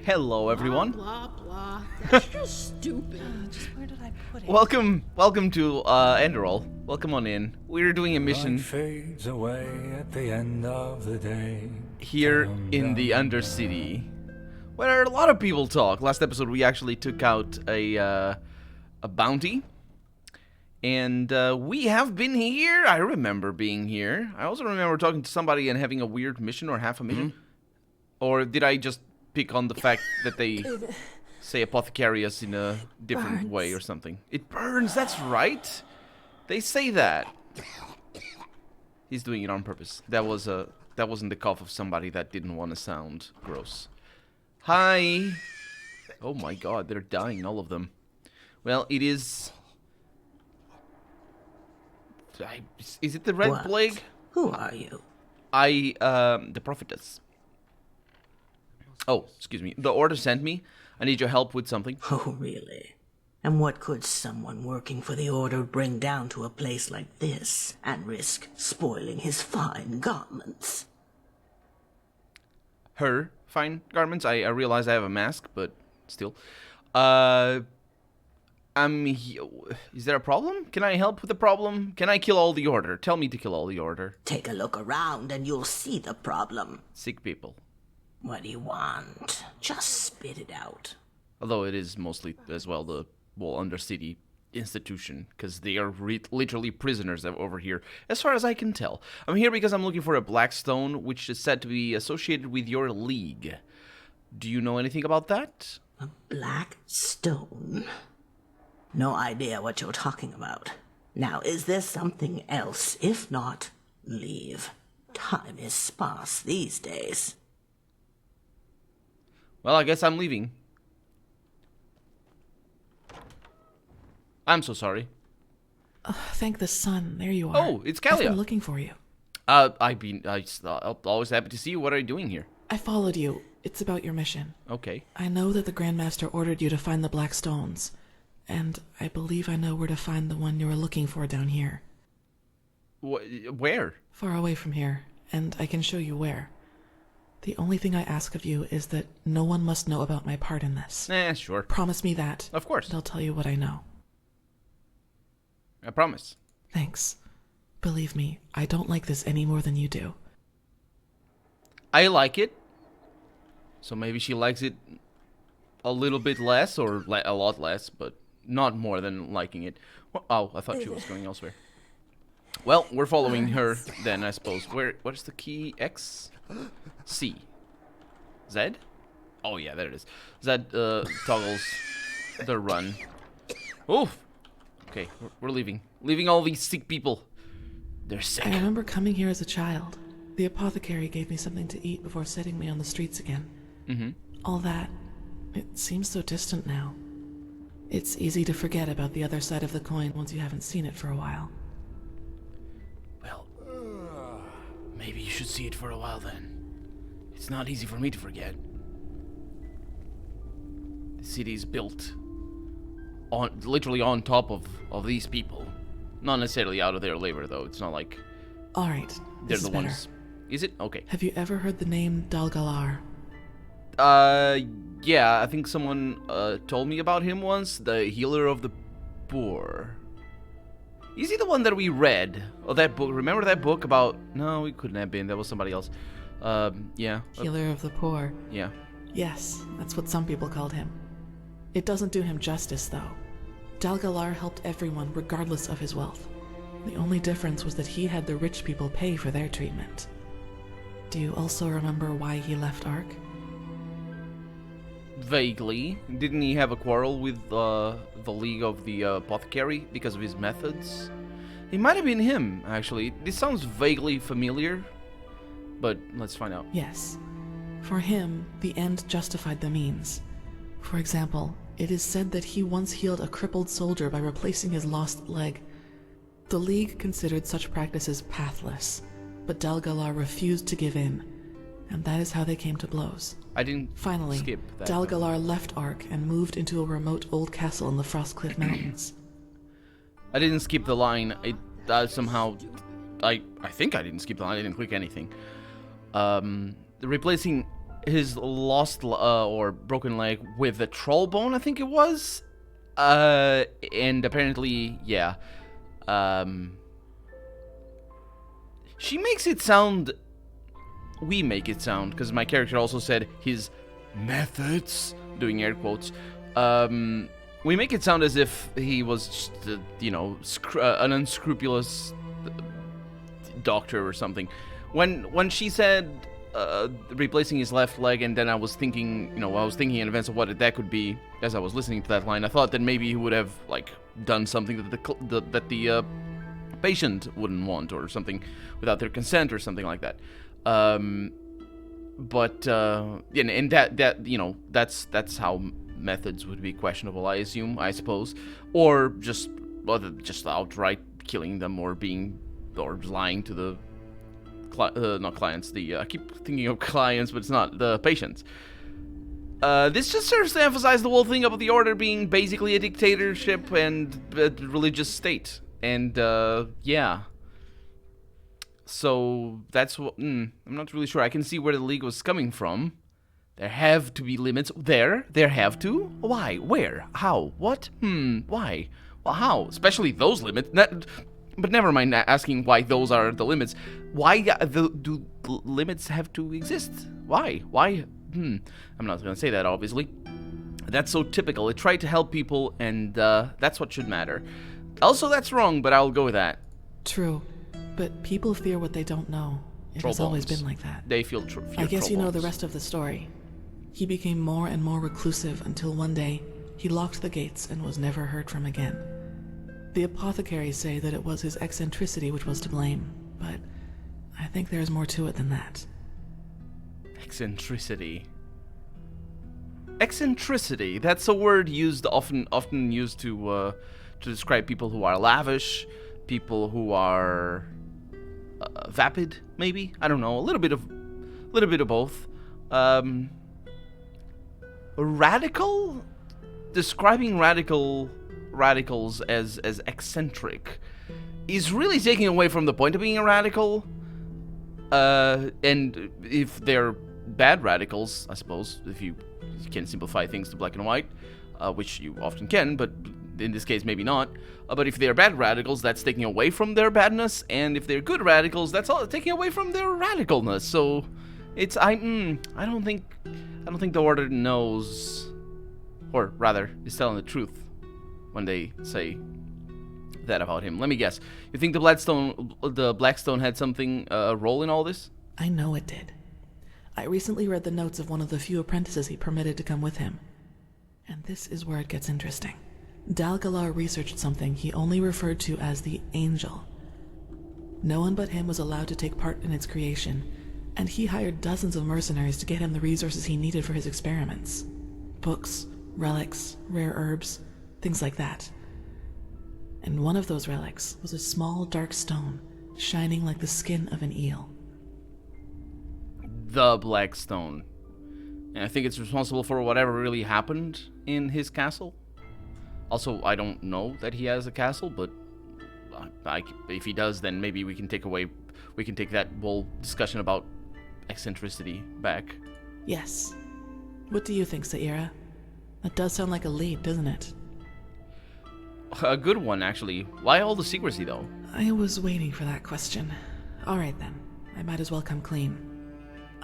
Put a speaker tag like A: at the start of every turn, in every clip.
A: Hello, everyone.
B: Blah, blah, blah. That's just stupid.
C: Just where did I put it?
A: Welcome to Enderal. Welcome on in. We're doing a mission
D: Light fades away at the end of the day.
A: here in the Undercity, where a lot of people talk. Last episode, we actually took out a bounty, and we have been here. I remember being here. I also remember talking to somebody and having a weird mission or half a mission. Or did I just pick on the fact that they say apothecarius in a different way or something? It burns, that's right. They say that. He's doing it on purpose. That wasn't the cough of somebody that didn't want to sound gross. Hi. Oh my god, they're dying, all of them. Well, it is... Is it the Red
B: What?
A: Plague?
B: Who are you?
A: The prophetess. Oh, excuse me. The order sent me. I need your help with something.
B: Oh, really? And what could someone working for the Order bring down to a place like this and risk spoiling his fine garments?
A: Her fine garments. I realize I have a mask, but still. Is there a problem? Can I help with the problem? Can I kill all the Order? Tell me to kill all the Order.
B: Take a look around and you'll see the problem.
A: Sick people.
B: What do you want? Just spit it out.
A: Although it is mostly as well the Undercity institution, because they are literally prisoners over here, as far as I can tell. I'm here because I'm looking for a black stone, which is said to be associated with your league. Do you know anything about that?
B: A black stone? No idea what you're talking about. Now, is there something else? If not, leave. Time is sparse these days.
A: Well, I guess I'm leaving. I'm so sorry.
C: Thank the sun. There you are.
A: Oh, it's
C: I've
A: Kalia.
C: been looking for you.
A: I'm always happy to see you. What are you doing here?
C: I followed you. It's about your mission.
A: Okay.
C: I know that the Grandmaster ordered you to find the black stones, and I believe I know where to find the one you were looking for down here.
A: Where?
C: Far away from here, and I can show you where. The only thing I ask of you is that no one must know about my part in this.
A: Sure.
C: Promise me that.
A: Of course.
C: And I'll tell you what I know.
A: I promise.
C: Thanks. Believe me, I don't like this any more than you do.
A: I like it. So maybe she likes it a little bit less, or a lot less, but not more than liking it. Oh, I thought she was going elsewhere. Well, we're following her then, I suppose. What is the key? X? C. Z? Oh yeah, there it is. Z toggles the run. Oof. Okay, we're leaving. Leaving all these sick people. They're sick.
C: I remember coming here as a child. The apothecary gave me something to eat before setting me on the streets again.
A: Mm-hmm.
C: All that, it seems so distant now. It's easy to forget about the other side of the coin once you haven't seen it for a while.
A: Well, maybe you should see it for a while then. It's not easy for me to forget. The city's built literally on top of these people. Not necessarily out of their labor, though. It's not like
C: All right,
A: they're
C: this
A: the
C: is better.
A: ones. Is it? Okay.
C: Have you ever heard the name Dalgalar?
A: Yeah, I think someone told me about him once. The healer of the poor. Is he the one that we read? Oh, that book. Remember that book about... No, it couldn't have been. That was somebody else. Yeah.
C: Healer of the poor.
A: Yeah.
C: Yes, that's what some people called him. It doesn't do him justice, though. Dalgalar helped everyone regardless of his wealth. The only difference was that he had the rich people pay for their treatment. Do you also remember why he left Ark?
A: Vaguely. Didn't he have a quarrel with the League of the Apothecary because of his methods? It might have been him, actually. This sounds vaguely familiar, but let's find out.
C: Yes. For him, the end justified the means. For example, it is said that he once healed a crippled soldier by replacing his lost leg. The League considered such practices pathless, but Dalgalar refused to give in, and that is how they came to blows.
A: I didn't
C: Finally,
A: skip that.
C: Dalgalar left Ark and moved into a remote old castle in the Frostcliff Mountains.
A: I didn't skip the line. It somehow... I think I didn't skip the line. I didn't click anything. Replacing his lost or broken leg with the troll bone, I think it was. And apparently, yeah. She makes it sound... We make it sound, because my character also said his methods, doing air quotes. We make it sound as if he was just, an unscrupulous doctor or something. When she said replacing his left leg, and then I was thinking in advance of what that could be as I was listening to that line. I thought that maybe he would have done something that the patient wouldn't want, or something without their consent, or something like that. And that's how methods would be questionable, I suppose, or just outright killing them, or lying to the not clients. I keep thinking of clients, but it's not the patients. This just serves to emphasize the whole thing about the order being basically a dictatorship and a religious state, and yeah. So that's what I'm not really sure. I can see where the League was coming from. There have to be limits. There have to? Why? Where? How? What? Why? Well, how? Especially those limits. But never mind asking why those are the limits. Why do limits have to exist? Why? Why? I'm not going to say that, obviously. That's so typical. It tried to help people, and that's what should matter. Also, that's wrong, but I'll go with that.
C: True. But people fear what they don't know. It has always been like that.
A: They fear
C: I guess you know the rest of the story. He became more and more reclusive until one day he locked the gates and was never heard from again. The apothecaries say that it was his eccentricity which was to blame, but I think there's more to it than that.
A: Eccentricity. Eccentricity. That's a word often used to describe people who are lavish, people who are vapid, maybe. I don't know. A little bit of both. Radical. Describing radicals as eccentric is really taking away from the point of being a radical. And if they're bad radicals, I suppose, if you can simplify things to black and white, which you often can, but in this case maybe not. But if they're bad radicals, that's taking away from their badness, and if they're good radicals, that's all taking away from their radicalness. So it's I don't think the Order knows, or rather is telling the truth when they say that about him. Let me guess. You think the Blackstone had something, a role in all this?
C: I know it did. I recently read the notes of one of the few apprentices he permitted to come with him. And this is where it gets interesting. Dalgalar researched something he only referred to as the Angel. No one but him was allowed to take part in its creation, and he hired dozens of mercenaries to get him the resources he needed for his experiments. Books, relics, rare herbs, things like that. And one of those relics was a small dark stone, shining like the skin of an eel.
A: The Black Stone. And I think it's responsible for whatever really happened in his castle. Also, I don't know that he has a castle, but if he does, then maybe we can take that whole discussion about eccentricity back.
C: Yes. What do you think, Saira? That does sound like a lead, doesn't it?
A: A good one, actually. Why all the secrecy, though?
C: I was waiting for that question. Alright then, I might as well come clean.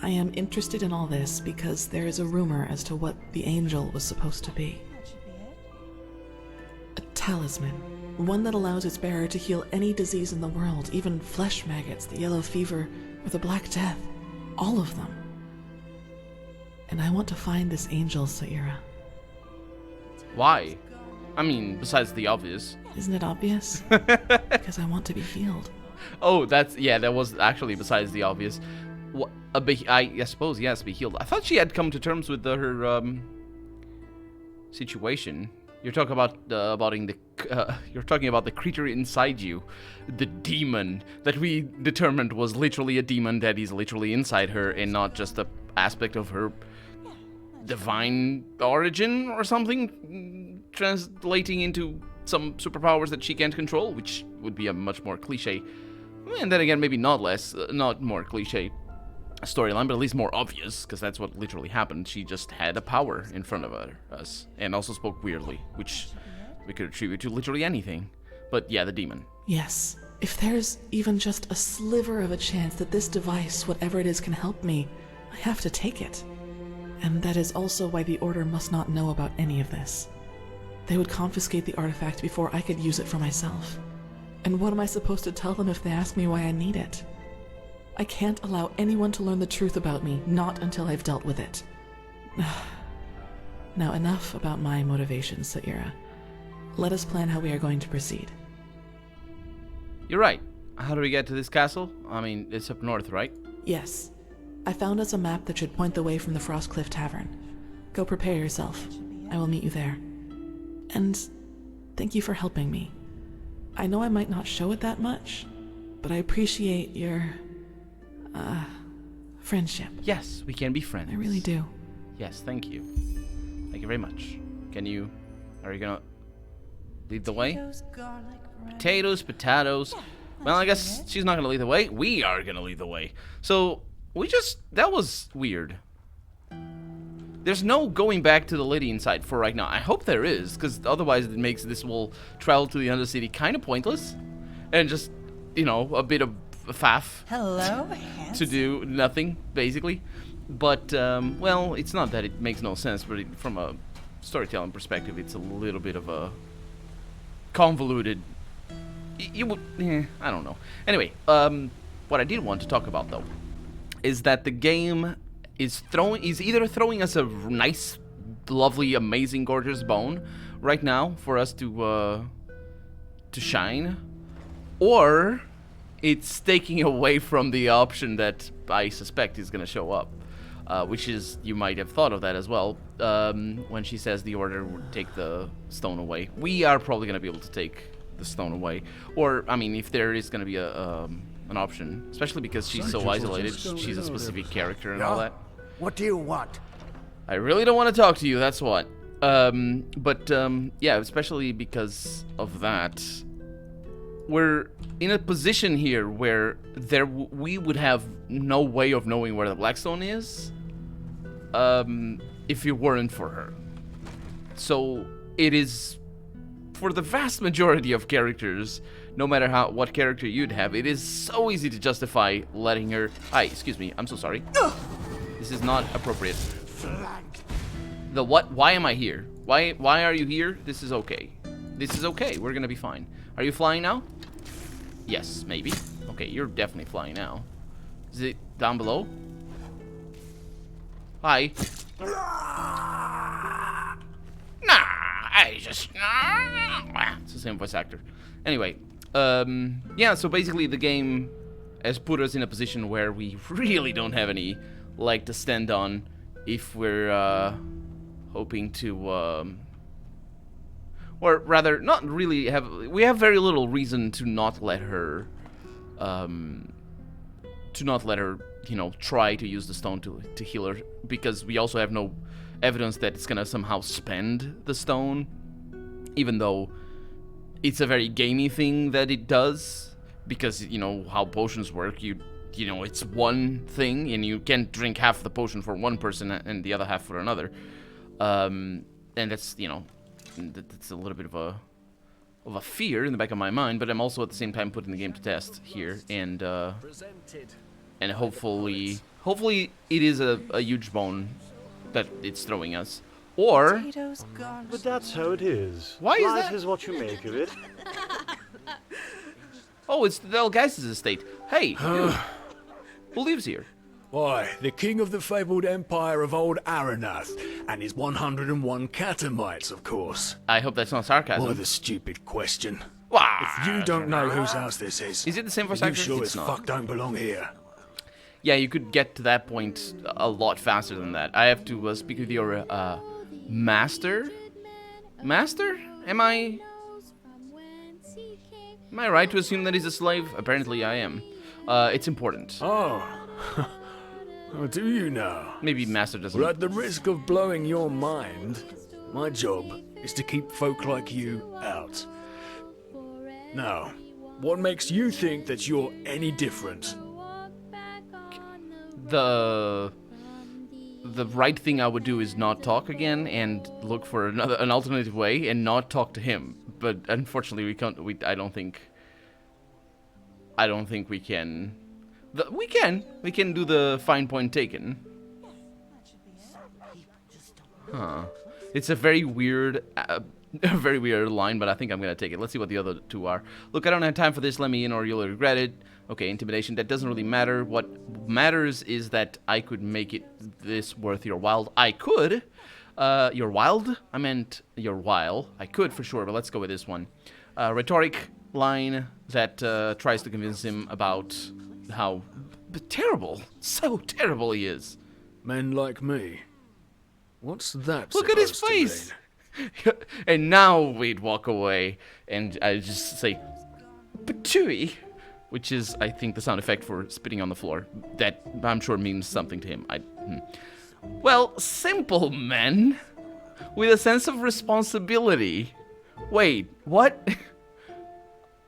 C: I am interested in all this because there is a rumor as to what the Angel was supposed to be. A talisman. One that allows its bearer to heal any disease in the world, even flesh maggots, the yellow fever, or the Black Death. All of them. And I want to find this Angel, Saira.
A: Why? I mean, besides the obvious.
C: Isn't it obvious? Because I want to be healed.
A: Oh, that was actually besides the obvious. What, I suppose, yes, be healed. I thought she had come to terms with her situation. You're talking about you're talking about the creature inside you, the demon that we determined was literally a demon that is literally inside her and not just a aspect of her divine origin or something, translating into some superpowers that she can't control, which would be a much more cliche. And then again, maybe not more cliche. storyline, but at least more obvious, because that's what literally happened. She just had a power in front of us, and also spoke weirdly, which we could attribute to literally anything. But yeah, the demon.
C: Yes. If there's even just a sliver of a chance that this device, whatever it is, can help me, I have to take it. And that is also why the Order must not know about any of this. They would confiscate the artifact before I could use it for myself. And what am I supposed to tell them if they ask me why I need it? I can't allow anyone to learn the truth about me, not until I've dealt with it. Now, enough about my motivations, Saira. Let us plan how we are going to proceed.
A: You're right. How do we get to this castle? I mean, it's up north, right?
C: Yes. I found us a map that should point the way from the Frostcliff Tavern. Go prepare yourself. I will meet you there. And thank you for helping me. I know I might not show it that much, but I appreciate your, friendship.
A: Yes, we can be friends.
C: I really do.
A: Yes, thank you. Thank you very much. Are you gonna lead the way? Potatoes, potatoes. Well, I guess she's not gonna lead the way. We are gonna lead the way. So, that was weird. There's no going back to the Lydian side for right now. I hope there is, because otherwise it makes this whole travel to the Undercity kind of pointless. And just, a bit of faff.
E: Hello,
A: to do nothing, basically. But, well, it's not that it makes no sense, but from a storytelling perspective, it's a little bit of a convoluted... I don't know. Anyway, what I did want to talk about, though, is that the game is either throwing us a nice, lovely, amazing, gorgeous bone right now for us to shine, or it's taking away from the option that I suspect is going to show up, which is, you might have thought of that as well, when she says the Order would take the stone away. We are probably going to be able to take the stone away, or, I mean, if there is going to be an option, especially because she's so isolated, she's a specific character and all that.
F: What do you want?
A: I really don't want to talk to you, that's what. Yeah, especially because of that. We're in a position here where we would have no way of knowing where the Blackstone is, if it weren't for her. So it is, for the vast majority of characters, no matter what character you'd have, it is so easy to justify letting her... Hi, excuse me, I'm so sorry. This is not appropriate. The what? Why am I here? Why are you here? This is okay. This is okay. We're gonna be fine. Are you flying now? Yes, maybe. Okay, you're definitely flying now. Is it down below? Hi. It's the same voice actor. Anyway, yeah, so basically the game has put us in a position where we really don't have any leg to stand on if we're hoping to, or rather, not really we have very little reason to not let her, try to use the stone to heal her, because we also have no evidence that it's gonna somehow spend the stone, even though it's a very gamey thing that it does, because, how potions work, it's one thing, and you can't drink half the potion for one person and the other half for another. And that's, that's a little bit of a fear in the back of my mind, but I'm also at the same time putting the game to test here, and hopefully it is a huge bone that it's throwing us. Or...
G: But that's how it is.
A: Why is
G: Life
A: that?
G: is what you make of it.
A: Oh, it's the Elgeis's estate. Hey, dude, who lives here?
H: Why, the king of the fabled empire of old Aranath, and his 101 catamites, of course.
A: I hope that's not sarcasm.
H: What a stupid question.
A: Wah!
H: If you don't know whose house this is
A: Is it the same voice
H: you
A: actor?
H: sure
A: It's
H: as
A: not.
H: fuck don't belong here.
A: Yeah, you could get to that point a lot faster than that. I have to speak with your master. Master? Am I right to assume that he's a slave? Apparently I am. It's important.
H: Oh. Oh, do you now?
A: Maybe master doesn't.
H: Well, at the risk of blowing your mind, my job is to keep folk like you out. Now, what makes you think that you're any different?
A: the right thing I would do is not talk again and look for an alternative way and not talk to him. But unfortunately, we can't. I don't think we can. We can do the fine point taken. Huh. It's a very weird line, but I think I'm gonna take it. Let's see what the other two are. Look, I don't have time for this. Let me in, or you'll regret it. Okay, intimidation. That doesn't really matter. What matters is that I could make it this worth your while. I could. Your wild? I meant your while. I could for sure, but let's go with this one. Rhetoric line that tries to convince him about how terrible, so terrible he is.
H: Men like me. What's that?
A: Look at his
H: supposed to
A: face.
H: mean?
A: And now we'd walk away, and I just say, "Patooey," which is, I think, the sound effect for spitting on the floor. That I'm sure means something to him. Well, simple men with a sense of responsibility. Wait, what?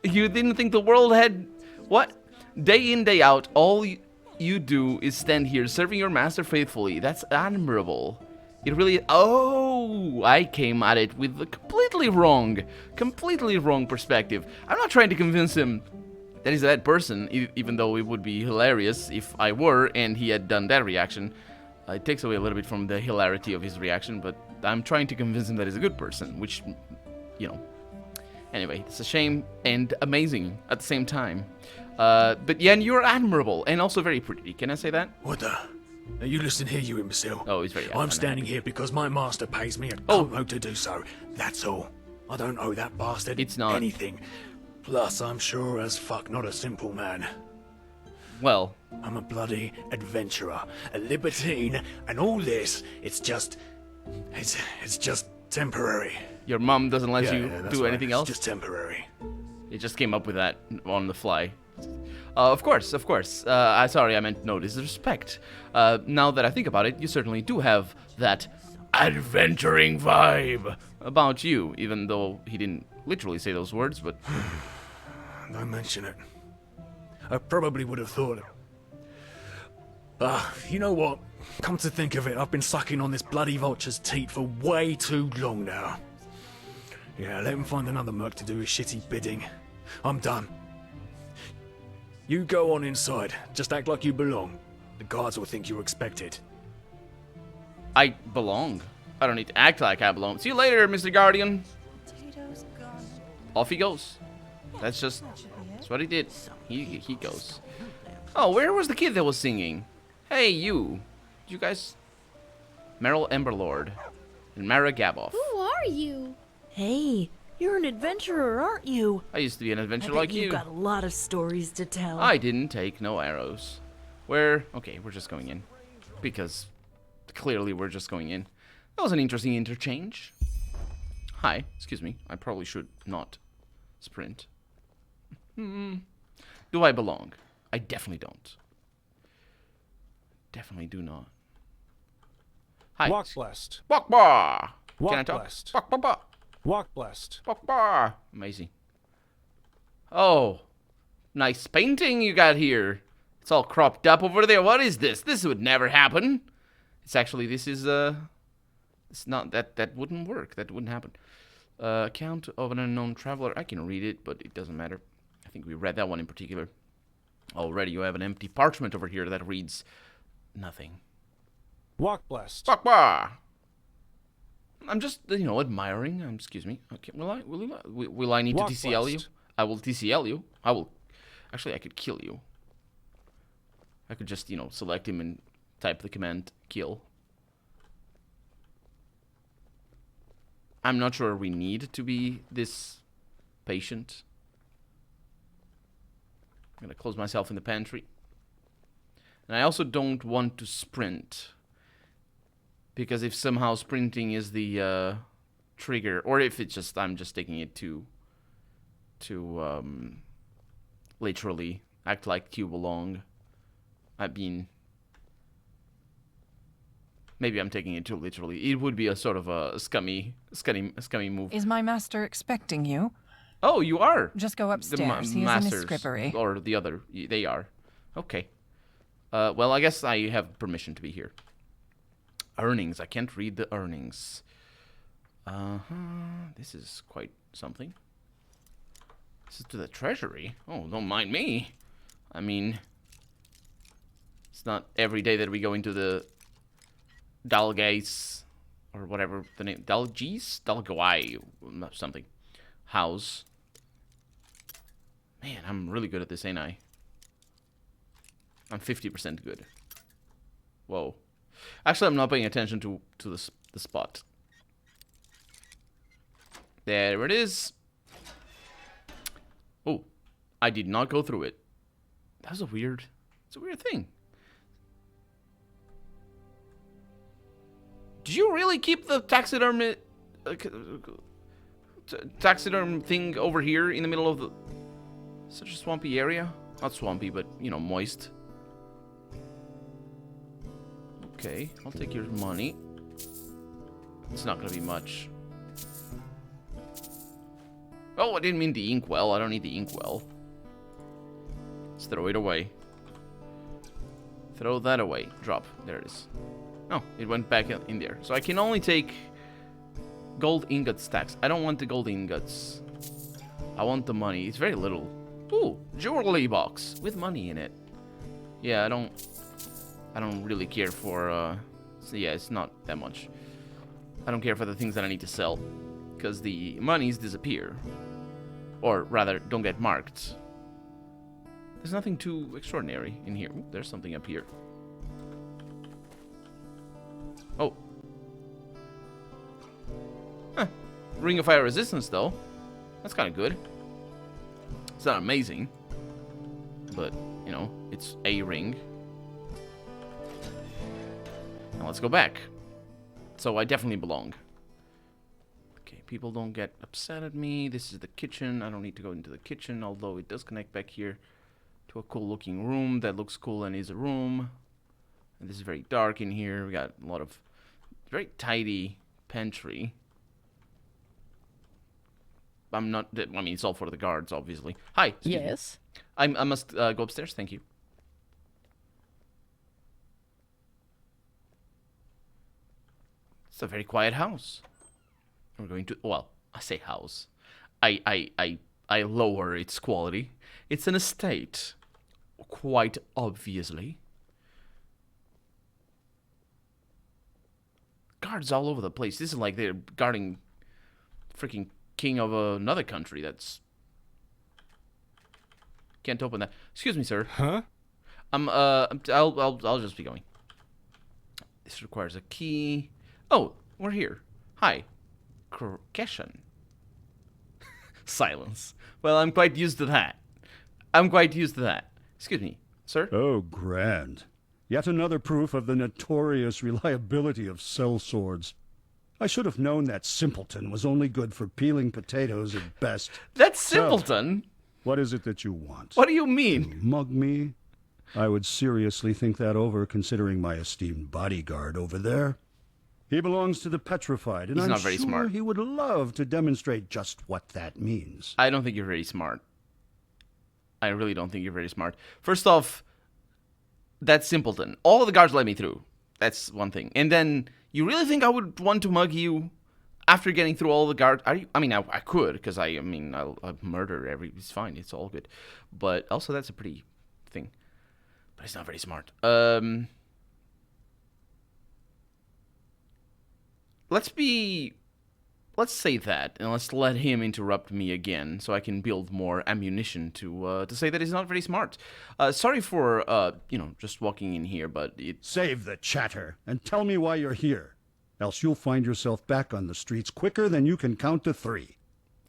A: You didn't think the world had what? Day in, day out, all you do is stand here serving your master faithfully. That's admirable. It really... Oh, I came at it with a completely wrong perspective. I'm not trying to convince him that he's a bad person, even though it would be hilarious if I were and he had done that reaction. It takes away a little bit from the hilarity of his reaction, but I'm trying to convince him that he's a good person, which, you know... Anyway, it's a shame and amazing at the same time. But yeah, and you're admirable and also very pretty. Can I say that?
H: What the? Now you listen here, you imbecile.
A: Oh, he's very...
H: I'm standing here because my master pays me a
A: Oh.
H: coat to do so. That's all. I don't owe that bastard
A: It's not-
H: anything. Plus, I'm sure as fuck not a simple man.
A: Well,
H: I'm a bloody adventurer, a libertine, and all this, it's just temporary.
A: your mom doesn't let you
H: that's
A: do
H: right,
A: anything
H: it's
A: else?
H: just temporary.
A: It just came up with that on the fly. Of course. Sorry, I meant no disrespect. Now that I think about it, you certainly do have that adventuring vibe about you, even though he didn't literally say those words, but...
H: Don't mention it. I probably would have thought it. You know what? Come to think of it, I've been sucking on this bloody vulture's teat for way too long now. Yeah, let him find another merc to do his shitty bidding. I'm done. You go on inside. Just act like you belong. The guards will think you're expected.
A: I belong. I don't need to act like I belong. See you later, Mr. Guardian. Off he goes. That's what he did. He goes. Oh, where was the kid that was singing? Hey, you guys... Meryl Emberlord and Mara Gaboff.
E: Who are you?
F: Hey, you're an adventurer, aren't you?
A: I used to be an
F: I
A: adventurer
F: bet
A: like
F: you've
A: you.
F: got a lot of stories to tell.
A: I didn't take no arrows. Okay, we're just going in. Because clearly we're just going in. That was an interesting interchange. Hi, excuse me. I probably should not sprint. Do I belong? I definitely don't. Definitely do not. Hi.
G: Walk blessed.
A: Walk bar.
G: Walk
A: Can I talk?
G: blessed.
A: Walk bar.
G: Walk blessed.
A: Walk bar. Amazing. Oh, nice painting you got here. It's all cropped up over there. What is this? This would never happen. It's actually, this is, it's not, that wouldn't work. That wouldn't happen. Account of an unknown traveler. I can read it, but it doesn't matter. I think we read that one in particular. Already, you have an empty parchment over here that reads nothing.
G: Walk blessed.
A: Fuck bar. I'm just, admiring. Excuse me. Okay, will I need to
G: Walk
A: TCL you?
G: blessed.
A: I will TCL you. I will. Actually, I could kill you. I could just, select him and type the command kill. I'm not sure we need to be this patient. I'm gonna close myself in the pantry. And I also don't want to sprint. Because if somehow sprinting is the trigger, or if it's just, I'm just taking it to literally act like you belong. I mean, maybe I'm taking it too literally. It would be a sort of a scummy move.
I: Is my master expecting you?
A: Oh, you are.
I: Just go
A: The
I: upstairs. He is in his
A: masters,
I: scrippery.
A: or the other. They are. Okay. Well, I guess I have permission to be here. Earnings. I can't read the earnings. This is quite something. This is to the treasury. Oh, don't mind me. I mean, it's not every day that we go into the Dalgais, or whatever the name, Dalgais? Dalgawai, something. House. Man, I'm really good at this, ain't I? I'm 50% good. Whoa. Actually, I'm not paying attention to the spot. There it is. Oh, I did not go through it. That was it's a weird thing. Did you really keep the taxiderm thing over here in the middle of such a swampy area? Not swampy, but, you know, moist. Okay, I'll take your money. It's not gonna be much. Oh, I didn't mean the inkwell. I don't need the inkwell. Let's throw it away. Throw that away. Drop. There it is. Oh, it went back in there. So I can only take gold ingot stacks. I don't want the gold ingots. I want the money. It's very little. Ooh, jewelry box with money in it. Yeah, I don't really care for, so yeah, it's not that much. I don't care for the things that I need to sell, because the monies disappear. Or rather, don't get marked. There's nothing too extraordinary in here. Ooh, there's something up here. Oh. Huh. Ring of Fire Resistance, though. That's kind of good. It's not amazing. But, you know, it's a ring. Now let's go back. So I definitely belong. Okay, people don't get upset at me. This is the kitchen. I don't need to go into the kitchen, although it does connect back here to a cool looking room that looks cool and is a room. And this is very dark in here. We got a lot of very tidy pantry. I mean, it's all for the guards, obviously. Hi. Excuse
F: Yes.
A: me. I must go upstairs. Thank you. It's a very quiet house. We're going to, well, I say house. I lower its quality. It's an estate, quite obviously. Guards all over the place. This is like they're guarding freaking king of another country. That's can't open that. Excuse me, sir.
G: Huh?
A: I'll just be going. This requires a key. Oh, we're here. Hi. Keshan. Silence. Well, I'm quite used to that. Excuse me, sir?
E: Oh, grand. Yet another proof of the notorious reliability of sellswords. I should have known that simpleton was only good for peeling potatoes at best.
A: That's simpleton?
E: So, what is it that you want?
A: What do you mean?
E: Mug me? I would seriously think that over, considering my esteemed bodyguard over there. He belongs to the petrified, and
A: He's
E: I'm
A: not very
E: sure
A: smart.
E: he would love to demonstrate just what that means.
A: I don't think you're very smart. I really don't think you're very smart. First off, that's simpleton. All of the guards let me through. That's one thing. And then, you really think I would want to mug you after getting through all the guards? I could, because I'll murder it's fine. It's all good. But also, that's a pretty thing. But it's not very smart. Let's say that, and let's let him interrupt me again, so I can build more ammunition to say that he's not very smart. Sorry for just walking in here, but
E: Save the chatter, and tell me why you're here. Else you'll find yourself back on the streets quicker than you can count to 3.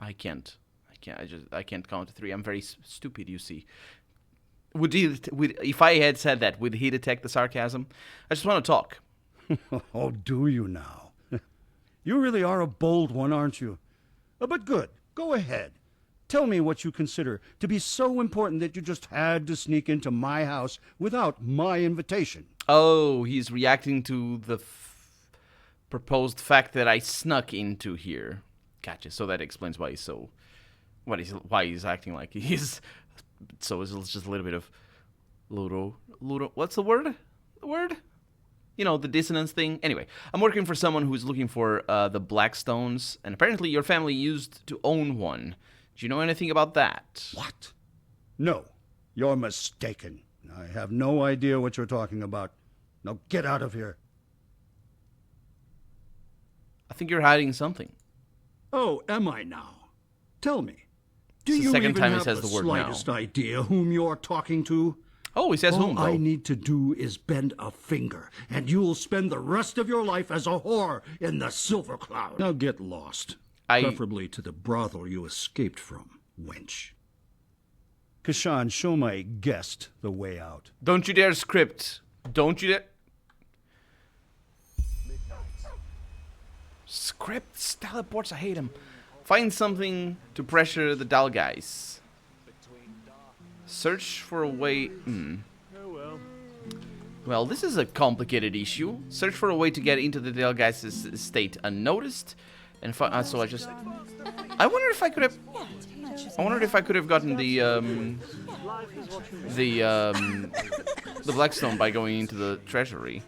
A: I can't count to 3. I'm very stupid, you see. If I had said that, would he detect the sarcasm? I just want to talk.
E: Oh, do you now? You really are a bold one, aren't you? But good. Go ahead. Tell me what you consider to be so important that you just had to sneak into my house without my invitation.
A: Oh, he's reacting to the proposed fact that I snuck into here. Gotcha. So that explains why he's why he's acting like he is. So it's just a little bit of Ludo, what's the word? The word? You know, the dissonance thing. Anyway, I'm working for someone who's looking for the Blackstones, and apparently your family used to own one. Do you know anything about that?
E: What? No, you're mistaken. I have no idea what you're talking about. Now get out of here.
A: I think you're hiding something.
E: Oh, am I now? Tell me. Do
A: It's the
E: you
A: second
E: even
A: time he
E: have
A: says
E: the
A: the word now.
E: slightest idea whom you're talking to?
A: Oh, he says
E: All
A: whom, though.
E: I need to do is bend a finger, and you'll spend the rest of your life as a whore in the Silver Cloud. Now get lost. Preferably to the brothel you escaped from, wench. Kashan, show my guest the way out.
A: Don't you dare script. Don't you dare... Scripts, teleports, I hate him. Find something to pressure the Dal guys. Search for a way... Well, this is a complicated issue. Search for a way to get into the Dal guys' estate unnoticed. And so I just... I wonder if I could have... I wondered if I could have gotten the Blackstone by going into the treasury.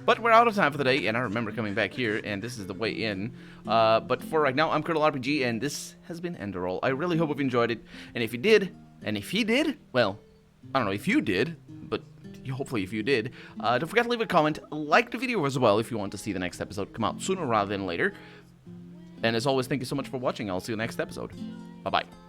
A: But we're out of time for the day, and I remember coming back here, and this is the way in. But for right now, I'm Colonel RPG, and this has been Enderal. I really hope you've enjoyed it, and if you did, well, I don't know if you did, but hopefully if you did, don't forget to leave a comment, like the video as well if you want to see the next episode come out sooner rather than later. And as always, thank you so much for watching. I'll see you next episode. Bye-bye.